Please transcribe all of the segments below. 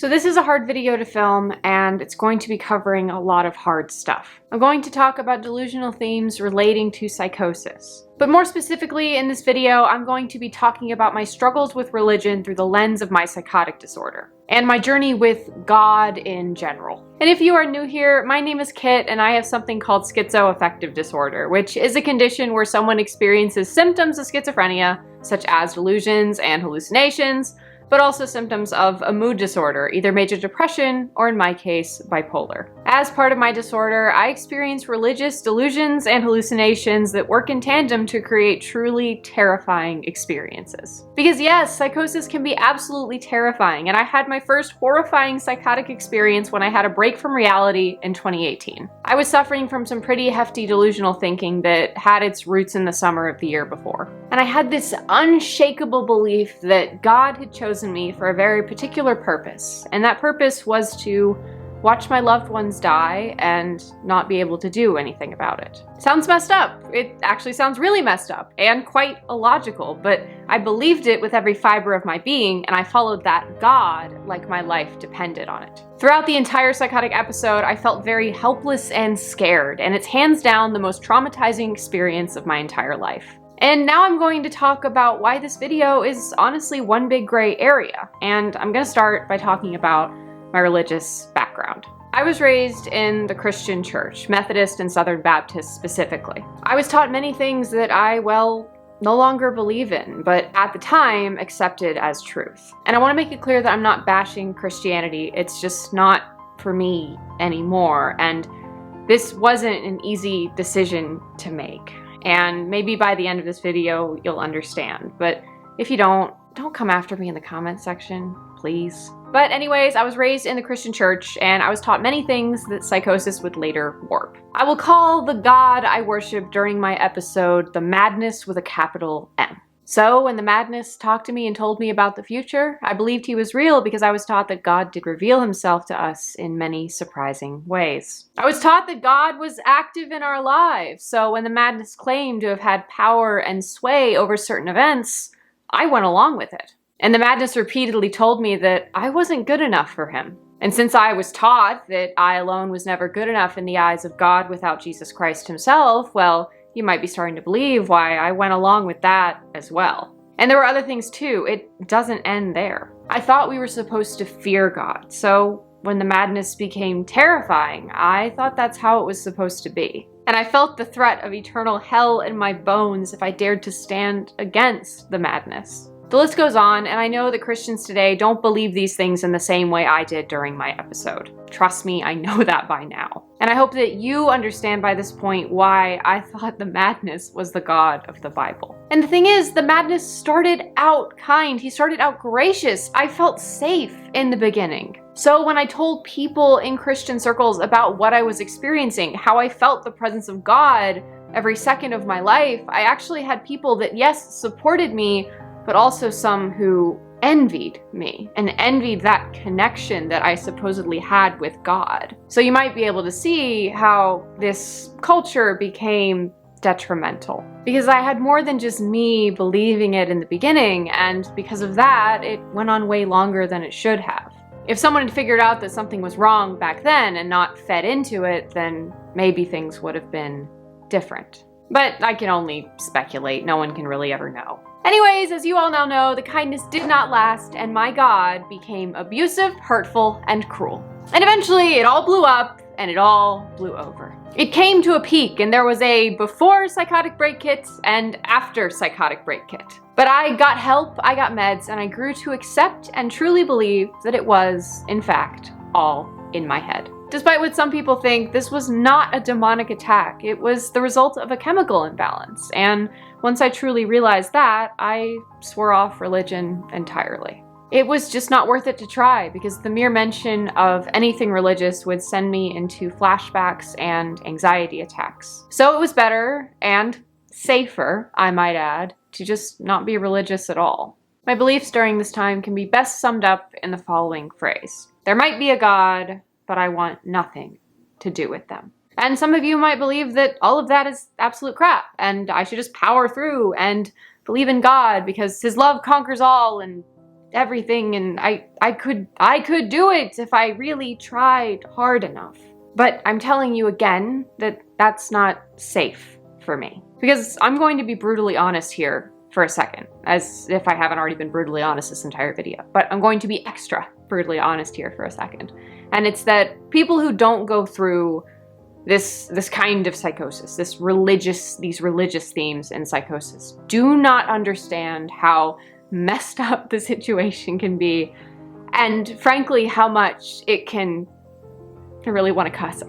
So this is a hard video to film, and it's going to be covering a lot of hard stuff. I'm going to talk about delusional themes relating to psychosis. But more specifically in this video, I'm going to be talking about my struggles with religion through the lens of my psychotic disorder, and my journey with God in general. And if you are new here, my name is Kit, and I have something called schizoaffective disorder, which is a condition where someone experiences symptoms of schizophrenia, such as delusions and hallucinations, but also symptoms of a mood disorder, either major depression or, in my case, bipolar. As part of my disorder, I experience religious delusions and hallucinations that work in tandem to create truly terrifying experiences. Because yes, psychosis can be absolutely terrifying, and I had my first horrifying psychotic experience when I had a break from reality in 2018. I was suffering from some pretty hefty delusional thinking that had its roots in the summer of the year before. And I had this unshakable belief that God had chosen me for a very particular purpose, and that purpose was to watch my loved ones die and not be able to do anything about it. Sounds messed up. It actually sounds really messed up and quite illogical, but I believed it with every fiber of my being, and I followed that God like my life depended on it. Throughout the entire psychotic episode, I felt very helpless and scared, and it's hands down the most traumatizing experience of my entire life. And now I'm going to talk about why this video is honestly one big gray area, and I'm going to start by talking about my religious background. I was raised in the Christian church, Methodist and Southern Baptist specifically. I was taught many things that I, no longer believe in, but at the time accepted as truth. And I want to make it clear that I'm not bashing Christianity, it's just not for me anymore, and this wasn't an easy decision to make. And maybe by the end of this video, you'll understand. But if you don't come after me in the comment section, please. But anyways, I was raised in the Christian church, and I was taught many things that psychosis would later warp. I will call the God I worship during my episode the madness with a capital M. So when the madness talked to me and told me about the future, I believed he was real because I was taught that God did reveal himself to us in many surprising ways. I was taught that God was active in our lives, so when the madness claimed to have had power and sway over certain events, I went along with it. And the madness repeatedly told me that I wasn't good enough for him. And since I was taught that I alone was never good enough in the eyes of God without Jesus Christ himself, well, you might be starting to believe why I went along with that as well. And there were other things too. It doesn't end there. I thought we were supposed to fear God, so when the madness became terrifying, I thought that's how it was supposed to be. And I felt the threat of eternal hell in my bones if I dared to stand against the madness. The list goes on, and I know that Christians today don't believe these things in the same way I did during my episode. Trust me, I know that by now. And I hope that you understand by this point why I thought the madness was the God of the Bible. And the thing is, the madness started out kind. He started out gracious. I felt safe in the beginning. So when I told people in Christian circles about what I was experiencing, how I felt the presence of God every second of my life, I actually had people that, yes, supported me, but also some who envied me and envied that connection that I supposedly had with God. So you might be able to see how this culture became detrimental, because I had more than just me believing it in the beginning, and because of that, it went on way longer than it should have. If someone had figured out that something was wrong back then and not fed into it, then maybe things would have been different. But I can only speculate, no one can really ever know. Anyways, as you all now know, the kindness did not last, and my God became abusive, hurtful, and cruel. And eventually it all blew up, and it all blew over. It came to a peak, and there was a before psychotic break kit and after psychotic break kit. But I got help, I got meds, and I grew to accept and truly believe that it was, in fact, all in my head. Despite what some people think, this was not a demonic attack. It was the result of a chemical imbalance, and once I truly realized that, I swore off religion entirely. It was just not worth it to try, because the mere mention of anything religious would send me into flashbacks and anxiety attacks. So it was better, and safer, I might add, to just not be religious at all. My beliefs during this time can be best summed up in the following phrase: there might be a God, but I want nothing to do with them. And some of you might believe that all of that is absolute crap, and I should just power through and believe in God because his love conquers all, and everything and I could do it if I really tried hard enough. But I'm telling you again that that's not safe for me. Because I'm going to be brutally honest here for a second, as if I haven't already been brutally honest this entire video. But I'm going to be extra brutally honest here for a second. And it's that people who don't go through this kind of psychosis, these religious themes in psychosis, do not understand how messed up the situation can be, and frankly, how much it can, I really want to cuss,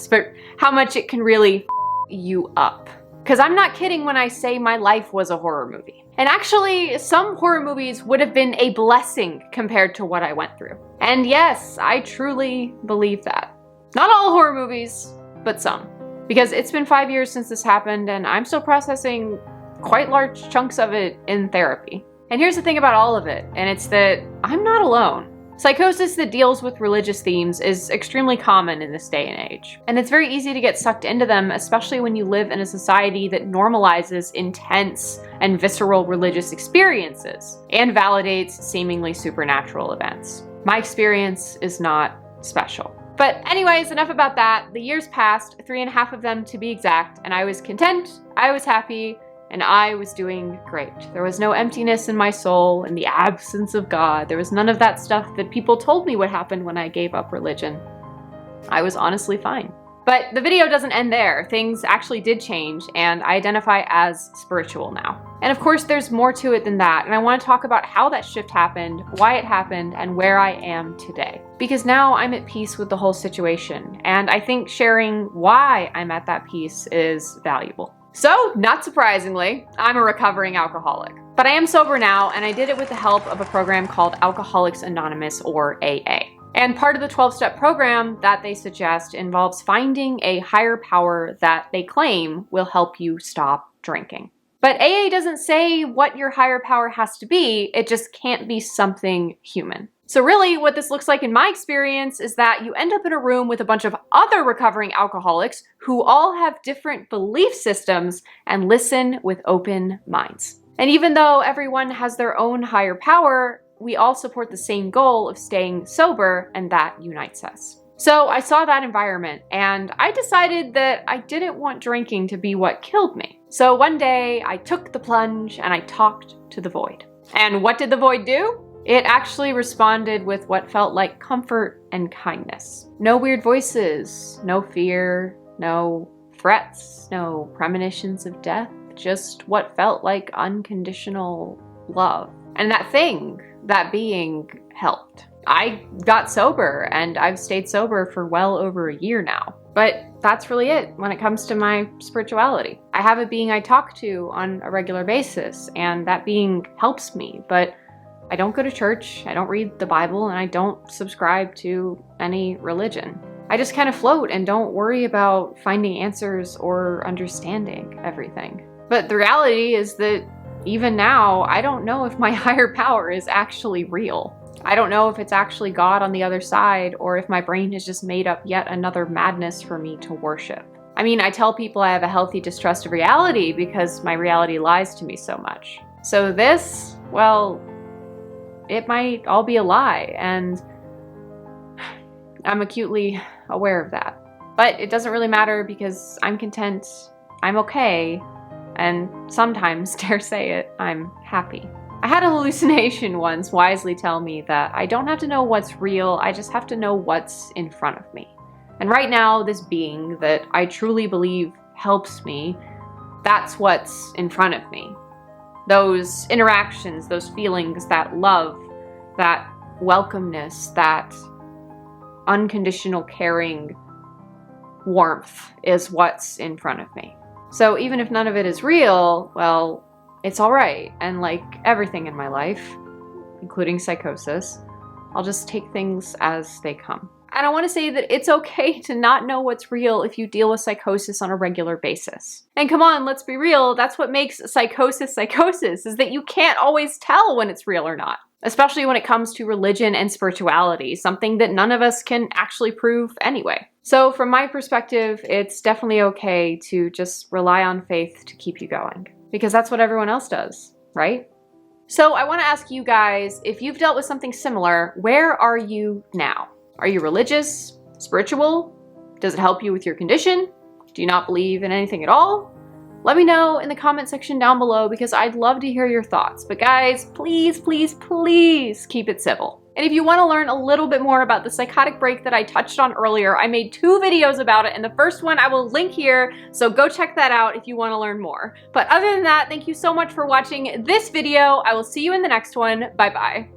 but how much it can really f you up. Because I'm not kidding when I say my life was a horror movie. And actually, some horror movies would have been a blessing compared to what I went through. And yes, I truly believe that. Not all horror movies, but some. Because it's been 5 years since this happened, and I'm still processing quite large chunks of it in therapy. And here's the thing about all of it, and it's that I'm not alone. Psychosis that deals with religious themes is extremely common in this day and age. And it's very easy to get sucked into them, especially when you live in a society that normalizes intense and visceral religious experiences and validates seemingly supernatural events. My experience is not special. But anyways, enough about that. The years passed, 3.5 of them to be exact, and I was content, I was happy, and I was doing great. There was no emptiness in my soul, in the absence of God. There was none of that stuff that people told me would happen when I gave up religion. I was honestly fine. But the video doesn't end there. Things actually did change, and I identify as spiritual now. And of course, there's more to it than that, and I want to talk about how that shift happened, why it happened, and where I am today. Because now I'm at peace with the whole situation, and I think sharing why I'm at that peace is valuable. So, not surprisingly, I'm a recovering alcoholic. But I am sober now, and I did it with the help of a program called Alcoholics Anonymous, or AA. And part of the 12-step program that they suggest involves finding a higher power that they claim will help you stop drinking. But AA doesn't say what your higher power has to be, it just can't be something human. So really, what this looks like in my experience is that you end up in a room with a bunch of other recovering alcoholics who all have different belief systems and listen with open minds. And even though everyone has their own higher power, we all support the same goal of staying sober, and that unites us. So I saw that environment, and I decided that I didn't want drinking to be what killed me. So one day, I took the plunge and I talked to the void. And what did the void do? It actually responded with what felt like comfort and kindness. No weird voices, no fear, no threats, no premonitions of death, just what felt like unconditional love. And that being helped. I got sober, and I've stayed sober for well over a year now. But that's really it when it comes to my spirituality. I have a being I talk to on a regular basis, and that being helps me, but I don't go to church, I don't read the Bible, and I don't subscribe to any religion. I just kind of float and don't worry about finding answers or understanding everything. But the reality is that even now, I don't know if my higher power is actually real. I don't know if it's actually God on the other side, or if my brain has just made up yet another madness for me to worship. I mean, I tell people I have a healthy distrust of reality because my reality lies to me so much. So this, well, it might all be a lie, and I'm acutely aware of that. But it doesn't really matter because I'm content, I'm okay, and sometimes, dare say it, I'm happy. I had a hallucination once wisely tell me that I don't have to know what's real, I just have to know what's in front of me. And right now, this being that I truly believe helps me, that's what's in front of me. Those interactions, those feelings, that love, that welcomeness, that unconditional caring warmth is what's in front of me. So even if none of it is real, well, it's all right. And like everything in my life, including psychosis, I'll just take things as they come. And I want to say that it's okay to not know what's real if you deal with psychosis on a regular basis. And come on, let's be real, that's what makes psychosis psychosis, is that you can't always tell when it's real or not. Especially when it comes to religion and spirituality, something that none of us can actually prove anyway. So from my perspective, it's definitely okay to just rely on faith to keep you going. Because that's what everyone else does, right? So I want to ask you guys, if you've dealt with something similar, where are you now? Are you religious? Spiritual? Does it help you with your condition? Do you not believe in anything at all? Let me know in the comment section down below because I'd love to hear your thoughts. But guys, please, please, please keep it civil. And if you want to learn a little bit more about the psychotic break that I touched on earlier, I made 2 videos about it, and the first one I will link here, so go check that out if you want to learn more. But other than that, thank you so much for watching this video. I will see you in the next one. Bye-bye.